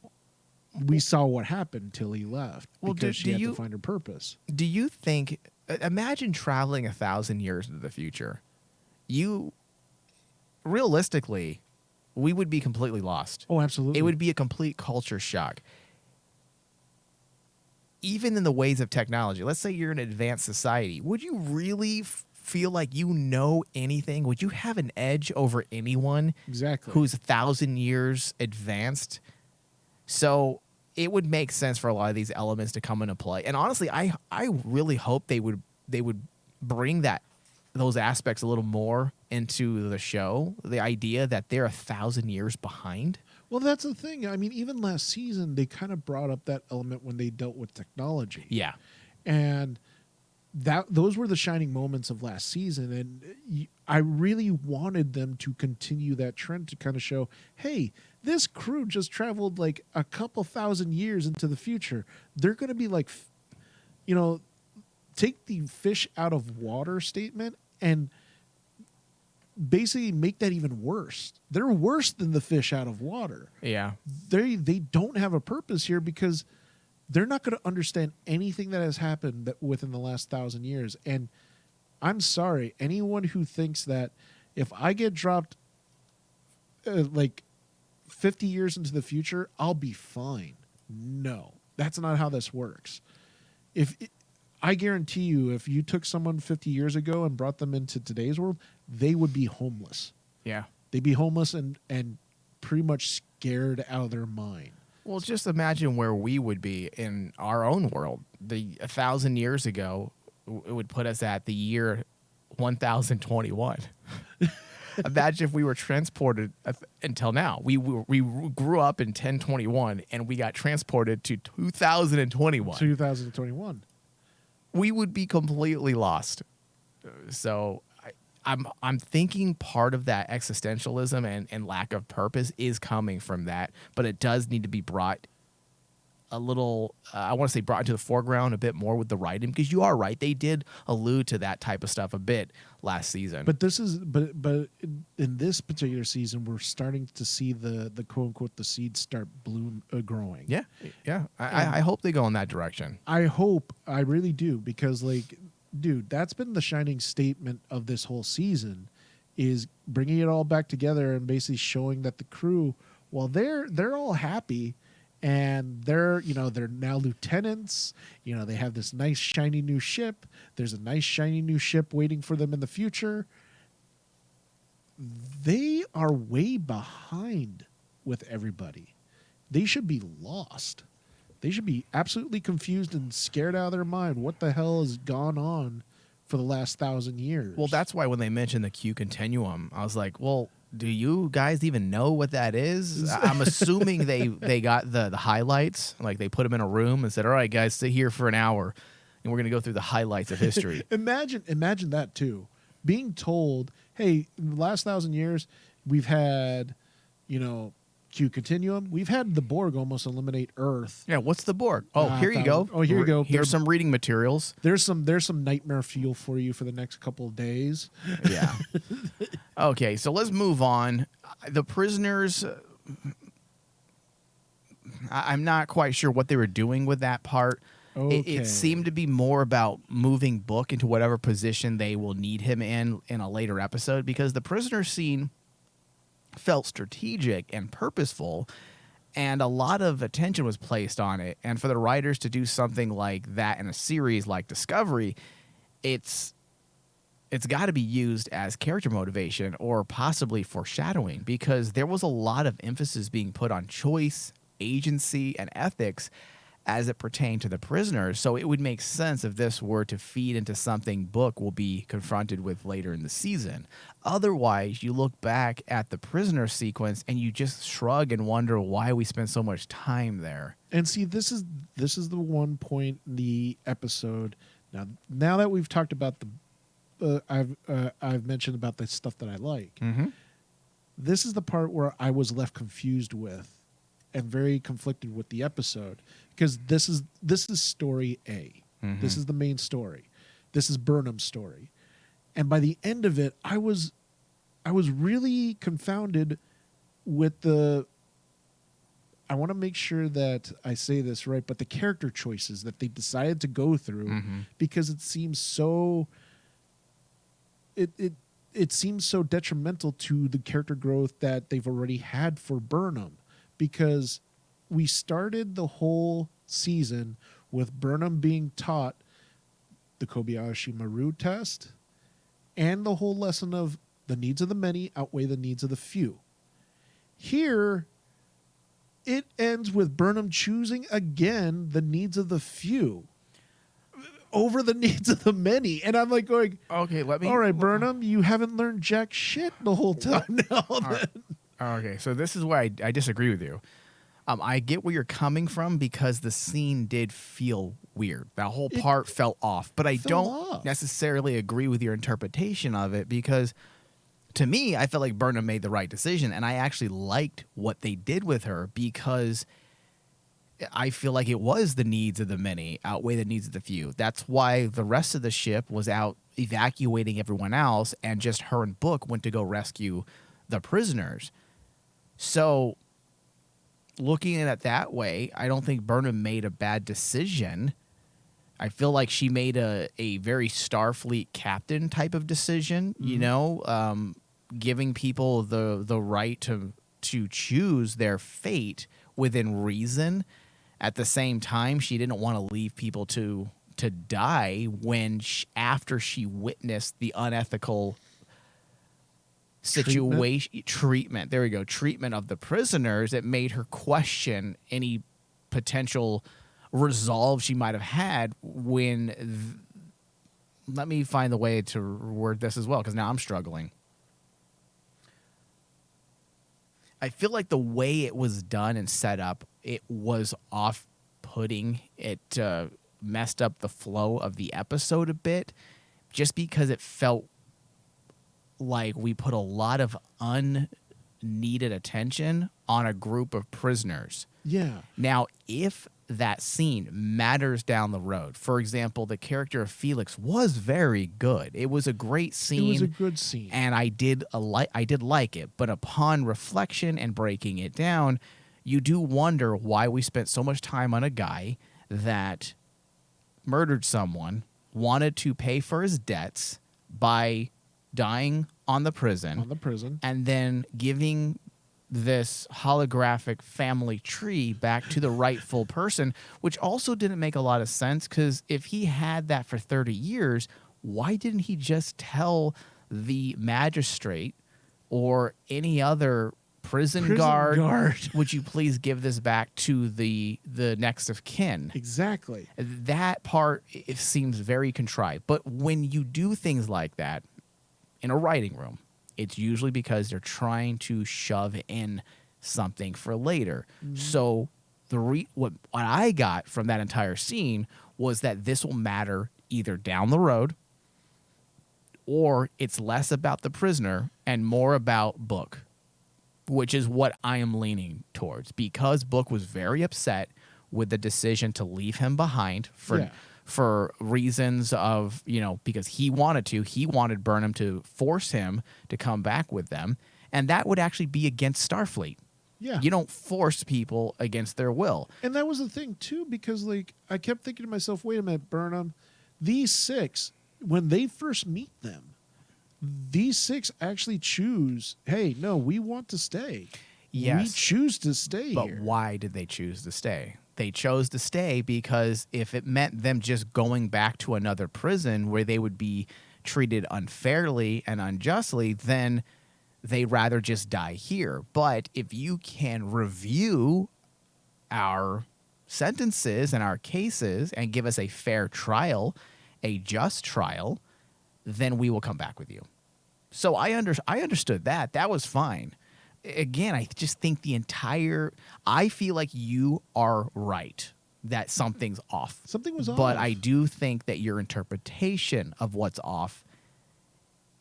we saw what happened. Tilly left because she had to find her purpose. Do you think, imagine traveling 1,000 years into the future. Realistically, we would be completely lost. Oh, absolutely. It would be a complete culture shock. Even in the ways of technology, let's say you're in an advanced society, would you really feel like you know anything? Would you have an edge over anyone exactly who's 1,000 years advanced? So it would make sense for a lot of these elements to come into play. And honestly, I really hope they would bring those aspects a little more into the show. The idea that they're 1,000 years behind. Well, that's the thing. I mean, even last season, they kind of brought up that element when they dealt with technology. Yeah. And those were the shining moments of last season. And I really wanted them to continue that trend to kind of show, hey, this crew just traveled like a couple thousand years into the future. They're going to be like, take the fish out of water statement and basically make that even worse. They're worse than the fish out of water. Yeah. They don't have a purpose here because they're not going to understand anything that has happened within the last 1,000 years. And I'm sorry, anyone who thinks that if I get dropped like 50 years into the future, I'll be fine. No, that's not how this works. I guarantee you, if you took someone 50 years ago and brought them into today's world, they would be homeless. Yeah. They'd be homeless and pretty much scared out of their mind. Well, just imagine where we would be in our own world. 1,000 years ago, it would put us at the year 1021. Imagine if we were transported until now. We grew up in 1021 and we got transported to 2021. 2021. We would be completely lost. So I'm thinking part of that existentialism and lack of purpose is coming from that, but it does need to be brought a little, I want to say brought into the foreground a bit more with the writing, because you are right. They did allude to that type of stuff a bit last season. But in this particular season, we're starting to see the quote unquote the seeds start growing. Yeah. I hope they go in that direction. I really do, because dude, that's been the shining statement of this whole season, is bringing it all back together and basically showing that the crew, while they're all happy and they're now lieutenants, they have this nice shiny new ship. There's a nice shiny new ship waiting for them in the future. They are way behind with everybody. They should be lost. They should be absolutely confused and scared out of their mind. What the hell has gone on for the last 1,000 years? Well, that's why when they mentioned the Q continuum, I was like, well, do you guys even know what that is? I'm assuming they got the highlights, like they put them in a room and said, all right, guys, sit here for an hour and we're going to go through the highlights of history. Imagine that too. Being told, hey, in the last 1,000 years, we've had, Q continuum. We've had the Borg almost eliminate Earth. Yeah, what's the Borg? Oh, here you go. Oh, here you go. Here's some reading materials. There's some nightmare fuel for you for the next couple of days. Yeah. Okay, so let's move on. The prisoners, I'm not quite sure what they were doing with that part. Okay. It seemed to be more about moving Book into whatever position they will need him in a later episode, because the prisoner scene felt strategic and purposeful, and a lot of attention was placed on it. And for the writers to do something like that in a series like Discovery, it's got to be used as character motivation or possibly foreshadowing, because there was a lot of emphasis being put on choice, agency, and ethics as it pertained to the prisoners. So it would make sense if this were to feed into something Book will be confronted with later in the season. Otherwise, you look back at the prisoner sequence and you just shrug and wonder why we spent so much time there. And see, this is the one point in the episode. Now that we've talked about the, I've mentioned about the stuff that I like. Mm-hmm. This is the part where I was left confused with, and very conflicted with the episode, because this is story A. Mm-hmm. This is the main story. This is Burnham's story, and by the end of it, I was really confounded with the. I want to make sure that I say this right, but the character choices that they decided to go through, Mm-hmm. because it seems so. It seems so detrimental to the character growth that they've already had for Burnham, because we started the whole season with Burnham being taught the Kobayashi Maru test and the whole lesson of the needs of the many outweigh the needs of the few. Here, it ends with Burnham choosing again the needs of the few over the needs of the many. And I'm like going, Okay, let me. all right, Burnham, you haven't learned jack shit the whole time now. Okay, so this is where I disagree with you. I get where you're coming from because the scene did feel weird. That whole part felt off. But I fell don't off. necessarily agree with your interpretation of it, because to me, I felt like Burnham made the right decision, and I actually liked what they did with her, because I feel like it was the needs of the many outweigh the needs of the few. That's why the rest of the ship was out evacuating everyone else, and just her and Book went to go rescue the prisoners. So looking at it that way, I don't think Burnham made a bad decision. I feel like she made a very Starfleet captain type of decision, you know, giving people the right to choose their fate within reason. At the same time, she didn't want to leave people to die when after she witnessed the unethical treatment. There we go. Treatment of the prisoners. It made her question any potential resolve she might have had when. Let me find the way to word this as well, because now I'm struggling. I feel like the way it was done and set up, it was off-putting. It messed up the flow of the episode a bit, just because it felt like we put a lot of unneeded attention on a group of prisoners. Yeah. Now, if that scene matters down the road, for example, the character of Felix was very good. It was a great scene. It was a good scene. And I did like it. But upon reflection and breaking it down, you do wonder why we spent so much time on a guy that murdered someone, wanted to pay for his debts by dying on the prison, and then giving this holographic family tree back to the rightful person, which also didn't make a lot of sense, because if he had that for 30 years, why didn't he just tell the magistrate or any other prison guard, would you please give this back to the next of kin? Exactly. That part, it seems very contrived. But when you do things like that in a writing room, it's usually because they're trying to shove in something for later. Mm-hmm. So what I got from that entire scene was that this will matter either down the road, or it's less about the prisoner and more about Book, which is what I am leaning towards, because Book was very upset with the decision to leave him behind for reasons of, because he wanted Burnham to force him to come back with them. And that would actually be against Starfleet. Yeah. You don't force people against their will. And that was the thing too, because I kept thinking to myself, wait a minute, Burnham, these six, when they first meet them, these six actually choose, hey, no, we want to stay. Yes. We choose to stay but here. But why did they choose to stay? They chose to stay because if it meant them just going back to another prison where they would be treated unfairly and unjustly, then they'd rather just die here. But if you can review our sentences and our cases and give us a fair trial, a just trial, then we will come back with you. So I understood that. That was fine. Again, I just think I feel like you are right that something's off. Something was off. But I do think that your interpretation of what's off,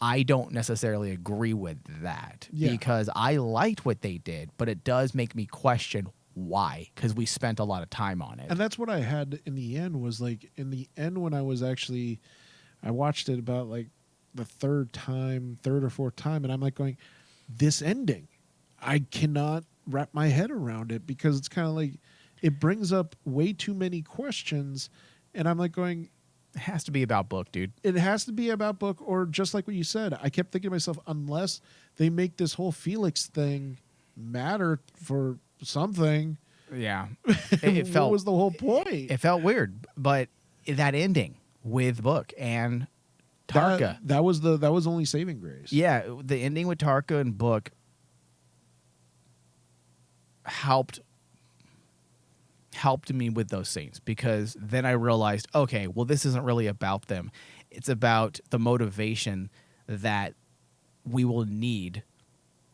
I don't necessarily agree with that. Yeah. Because I liked what they did, but it does make me question why, because we spent a lot of time on it. And that's what I had in the end was like, in the end when I watched it about like the third or fourth time, and I'm like going, this ending, I cannot wrap my head around it because it's kind of like, it brings up way too many questions, and I'm like going, It has to be about book, dude. it has to be about book, or just like what you said, I kept thinking to myself, unless they make this whole Felix thing matter for something, Yeah. what was the whole point? It felt weird, but that ending with Book and Tarka. That was only saving grace. Yeah, the ending with Tarka and Book helped me with those scenes, because then I realized, okay, well, this isn't really about them. It's about the motivation that we will need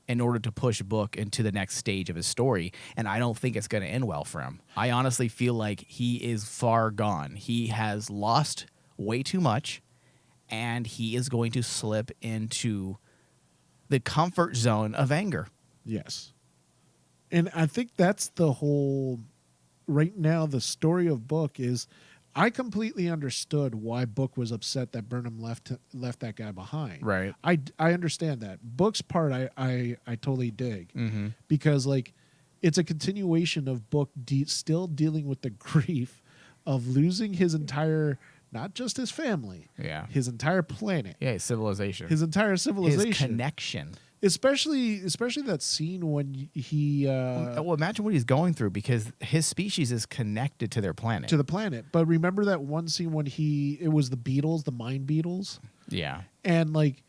in order to push Book into the next stage of his story, and I don't think it's going to end well for him. I honestly feel like he is far gone. He has lost way too much, and he is going to slip into the comfort zone of anger. Yes. And I think that's the whole, right now, the story of Book is, I completely understood why Book was upset that Burnham left that guy behind. Right. I understand that. Book's part I totally dig. Mm-hmm. Because like, it's a continuation of Book still dealing with the grief of losing his entire, not just his family, Yeah. his entire planet, Yeah, civilization. his entire civilization. His connection. Especially that scene when he Well, imagine what he's going through, because his species is connected to their planet. to the planet. But remember that one scene when it was the beetles, the mind beetles, Yeah. and like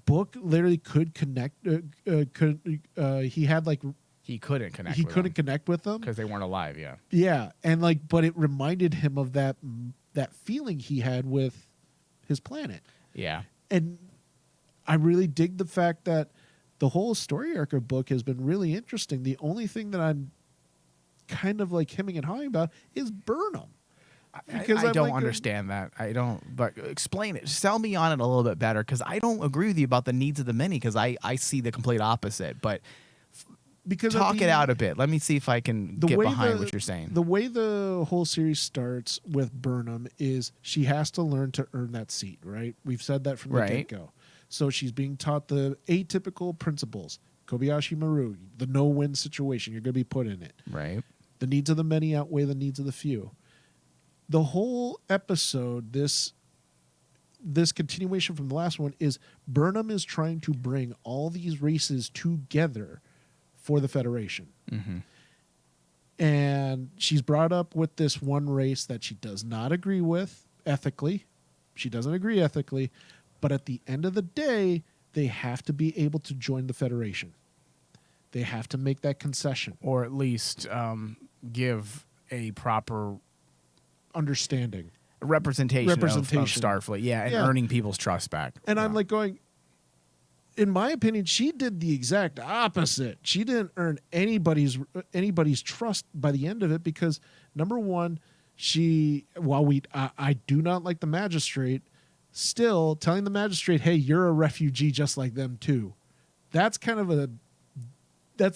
Book literally could connect. He had like He couldn't connect he with couldn't connect with them. because they weren't alive, yeah. Yeah, and like, but it reminded him of that feeling he had with his planet. Yeah. And I really dig the fact that the whole story arc of Book has been really interesting. The only thing that I'm kind of like hemming and hawing about is Burnham. Because I I'm don't like, understand that. I don't. But explain it. Sell me on it a little bit better, because I don't agree with you about the needs of the many, because I see the complete opposite. But because talk I mean, it out a bit. Let me see if I can get behind what you're saying. The way the whole series starts with Burnham is she has to learn to earn that seat, right? We've said that from the Right. get-go. So she's being taught the atypical principles. Kobayashi Maru, the no-win situation, you're going to be put in it. Right. The needs of the many outweigh the needs of the few. The whole episode, this continuation from the last one, is Burnham is trying to bring all these races together for the Federation. Mm-hmm. And she's brought up with this one race that she does not agree with ethically. She doesn't agree ethically. But at the end of the day, they have to be able to join the Federation. They have to make that concession. Or at least give a proper Understanding. representation of Representation. Starfleet. Yeah, and Yeah. earning people's trust back. And Yeah. I'm like going, in my opinion, she did the exact opposite. She didn't earn anybody's trust by the end of it, because number one, I do not like the magistrate, still telling the magistrate, hey, you're a refugee just like them too. That's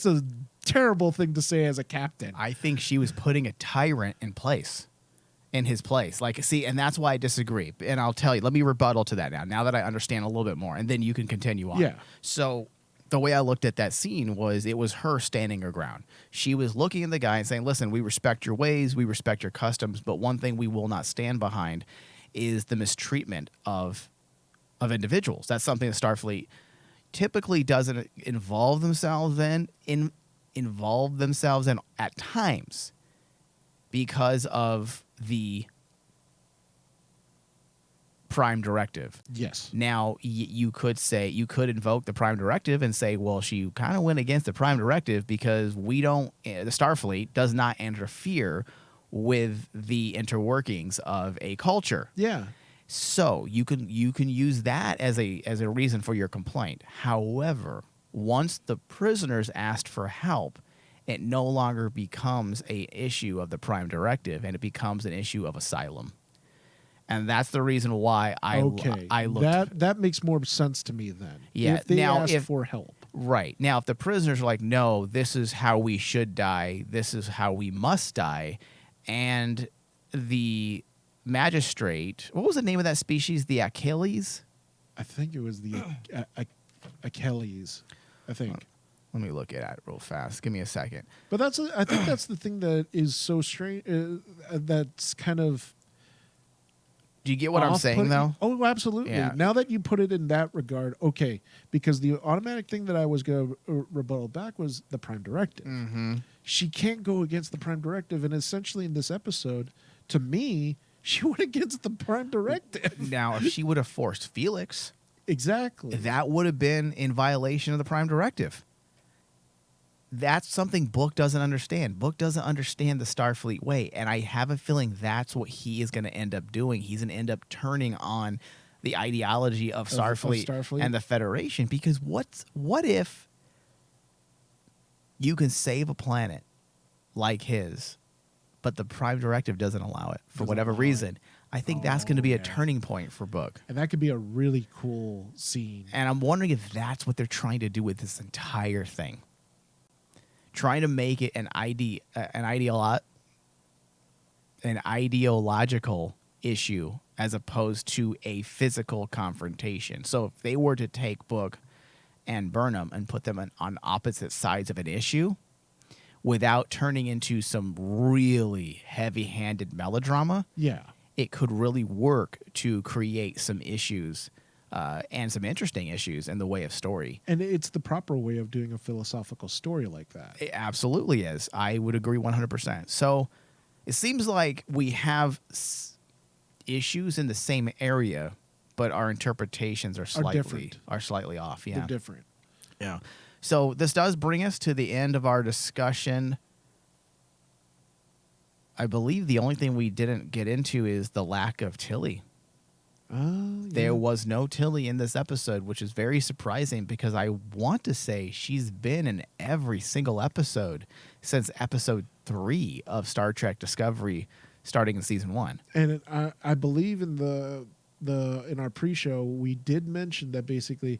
a terrible thing to say as a captain. I think she was putting a tyrant in his place. Like, see, and that's why I disagree. And I'll tell you, let me rebuttal to that now that I understand a little bit more, and then you can continue on. Yeah. So the way I looked at that scene was, it was her standing her ground. She was looking at the guy and saying, listen, we respect your ways, we respect your customs, but one thing we will not stand behind is the mistreatment of individuals. That's something that Starfleet typically doesn't involve themselves in at times, because of the Prime Directive. Yes. Now, you could invoke the Prime Directive and say, well, she kind of went against the Prime Directive because the Starfleet does not interfere with the interworkings of a culture. Yeah. So you can use that as a reason for your complaint. However, once the prisoners asked for help, it no longer becomes a issue of the Prime Directive, and it becomes an issue of asylum. And that's the reason why I looked. That makes more sense to me then. Yeah, If they now, asked if- for help. Right. Now, if the prisoners are like, no, this is how we should die, this is how we must die, and the magistrate, what was the name of that species? The Achilles? I think it was the Achilles. I think. Let me look at it real fast. Give me a second. But I think that's the thing that is so strange. That's kind of. Do you get what I'm saying, off-putting. though? Oh, absolutely. Yeah. Now that you put it in that regard, okay. Because the automatic thing that I was going to rebuttal back was the Prime Directive. Mm-hmm. She can't go against the Prime Directive. And essentially in this episode, to me, she went against the Prime Directive. Now, if she would have forced Felix, Exactly. that would have been in violation of the Prime Directive. That's something Book doesn't understand. Book doesn't understand the Starfleet way, and I have a feeling that's what he is going to end up doing. He's going to end up turning on the ideology of Starfleet and the Federation, because what if you can save a planet like his, but the Prime Directive doesn't allow it for whatever reason? I think that's going to be a turning point for Book. And that could be a really cool scene. And I'm wondering if that's what they're trying to do with this entire thing. Trying to make it an ideological issue as opposed to a physical confrontation. So if they were to take Book and Burnham and put them on opposite sides of an issue without turning into some really heavy-handed melodrama, Yeah. it could really work to create some issues and some interesting issues in the way of story. And it's the proper way of doing a philosophical story like that. It absolutely is. I would agree 100%. So it seems like we have issues in the same area, but our interpretations are slightly off. Yeah, They're different. Yeah. So this does bring us to the end of our discussion. I believe the only thing we didn't get into is the lack of Tilly. There was no Tilly in this episode, which is very surprising because I want to say she's been in every single episode since episode 3 of Star Trek Discovery, starting in season 1. And I believe in in our pre-show we did mention that basically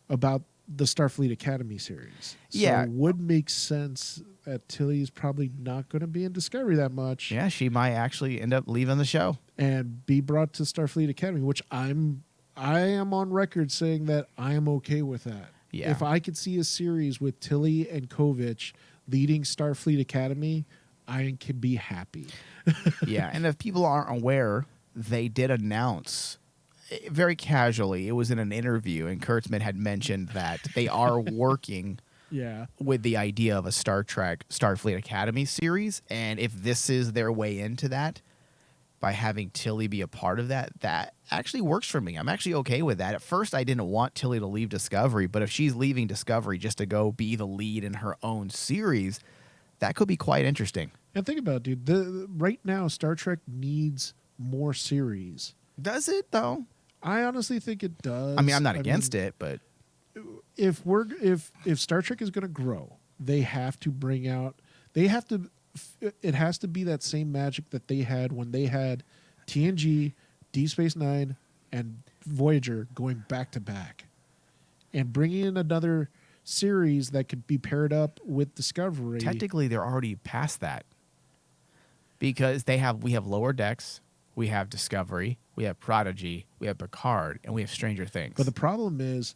about the Starfleet Academy series. So Yeah. it would make sense that Tilly is probably not going to be in Discovery that much. Yeah, she might actually end up leaving the show. And be brought to Starfleet Academy, which I am on record saying that I am okay with that. Yeah. If I could see a series with Tilly and Kovich leading Starfleet Academy, I can be happy. Yeah, and if people aren't aware, they did announce very casually, it was in an interview, and Kurtzman had mentioned that they are working Yeah. with the idea of a Star Trek Starfleet Academy series, and if this is their way into that, by having Tilly be a part of that, that actually works for me. I'm actually okay with that. At first, I didn't want Tilly to leave Discovery, but if she's leaving Discovery just to go be the lead in her own series, that could be quite interesting. And think about it, dude. Right now, Star Trek needs more series. Does it, though? I honestly think it does. I mean, I'm not against it, but If Star Trek is going to grow, they have to bring out. It has to be that same magic that they had when they had TNG, Deep Space Nine, and Voyager going back to back, and bringing in another series that could be paired up with Discovery. technically they're already past that because we have Lower Decks, we have Discovery, we have Prodigy, we have Picard, and we have Stranger Things. But the problem is,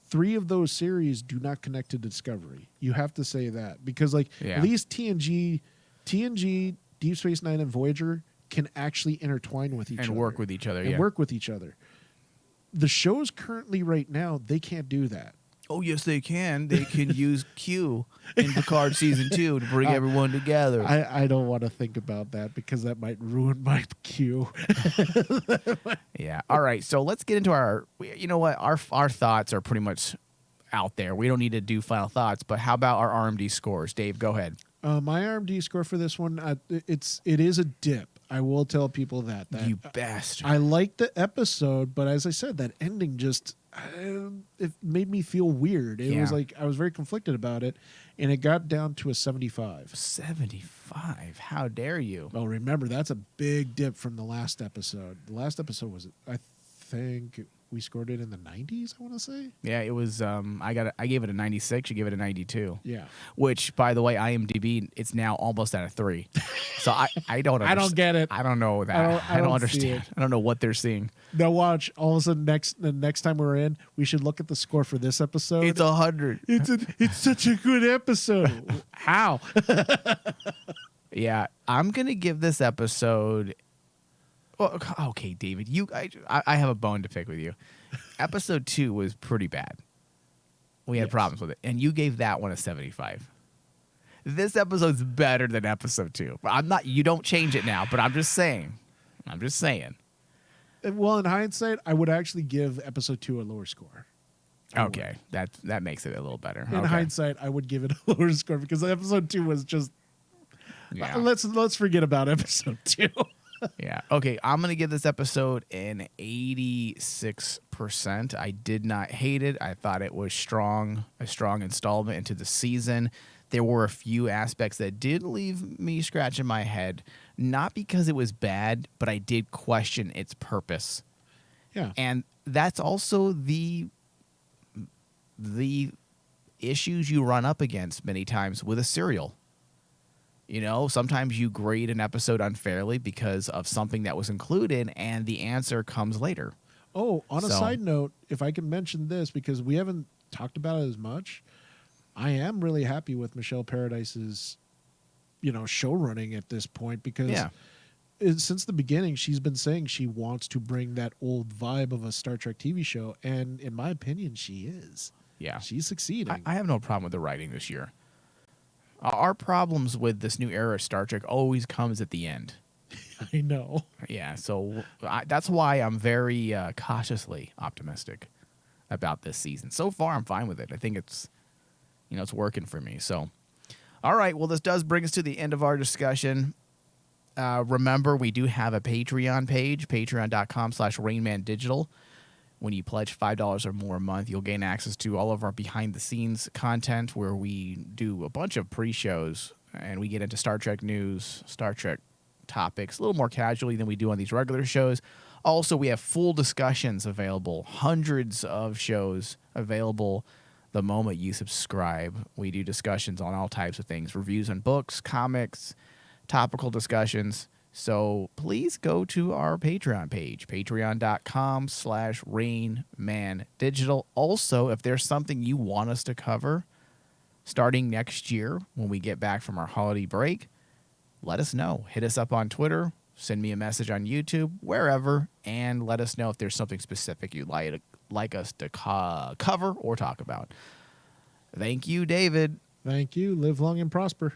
3 of those series do not connect to Discovery. You have to say that because, at least TNG, Deep Space Nine, and Voyager can actually intertwine with each other and work with each other. and work with each other. The shows currently right now they can't do that. Oh, yes, they can. They can use Q in Picard season 2 to bring everyone together. I don't want to think about that because that might ruin my queue. Yeah. All right. So let's get into our. You know what? Our thoughts are pretty much out there. We don't need to do final thoughts. But how about our RMD scores? Dave, go ahead. My RMD score for this one, it is a dip. I will tell people that You bastard. I liked the episode, but as I said, that ending just it made me feel weird. It was Yeah. like I was very conflicted about it, and it got down to a 75. 75. How dare you? Well, remember that's a big dip from the last episode. The last episode was, I think we scored it in the 90s. I want to say. Yeah, it was. I gave it a 96. You gave it a 92. Yeah. Which, by the way, IMDb, it's now almost at a 3. So I don't. I don't get it. I don't know that. I don't see understand. it. I don't know what they're seeing. Now watch. All of a sudden, the next time we're in, we should look at the score for this episode. It's 100. It's such a good episode. How? Yeah, I'm gonna give this episode. Well, okay, David, I have a bone to pick with you. Episode 2 was pretty bad. We had Yes. problems with it, and you gave that one a 75. This episode's better than episode 2. I'm not. You don't change it now, but I'm just saying. Well, in hindsight, I would actually give episode 2 a lower score. I would. Okay, that makes it a little better. In Okay. hindsight, I would give it a lower score because episode 2 was just. Yeah. Let's forget about episode 2. Yeah. Okay, I'm going to give this episode an 86%. I did not hate it. I thought it was strong, a strong installment into the season. There were a few aspects that did leave me scratching my head, not because it was bad, but I did question its purpose. Yeah. And that's also the issues you run up against many times with a serial. You know, sometimes you grade an episode unfairly because of something that was included and the answer comes later. Oh, on a So- side note, if I can mention this, because we haven't talked about it as much, I am really happy with Michelle Paradise's, show running at this point because Yeah. since the beginning, she's been saying she wants to bring that old vibe of a Star Trek TV show. And in my opinion, she is. Yeah. She's succeeding. I have no problem with the writing this year. Our problems with this new era of Star Trek always comes at the end. I know. Yeah, so that's why I'm very cautiously optimistic about this season. So far, I'm fine with it. I think it's working for me. So, all right. Well, this does bring us to the end of our discussion. Remember, we do have a Patreon page, patreon.com/RainmanDigital. When you pledge $5 or more a month, you'll gain access to all of our behind-the-scenes content where we do a bunch of pre-shows and we get into Star Trek news, Star Trek topics a little more casually than we do on these regular shows. Also, we have full discussions available, hundreds of shows available the moment you subscribe. We do discussions on all types of things, reviews on books, comics, topical discussions. So please go to our Patreon page, patreon.com/RainmanDigital. Also, if there's something you want us to cover starting next year when we get back from our holiday break, let us know. Hit us up on Twitter, send me a message on YouTube, wherever, and let us know if there's something specific you'd like us to cover or talk about. Thank you, David. Thank you. Live long and prosper.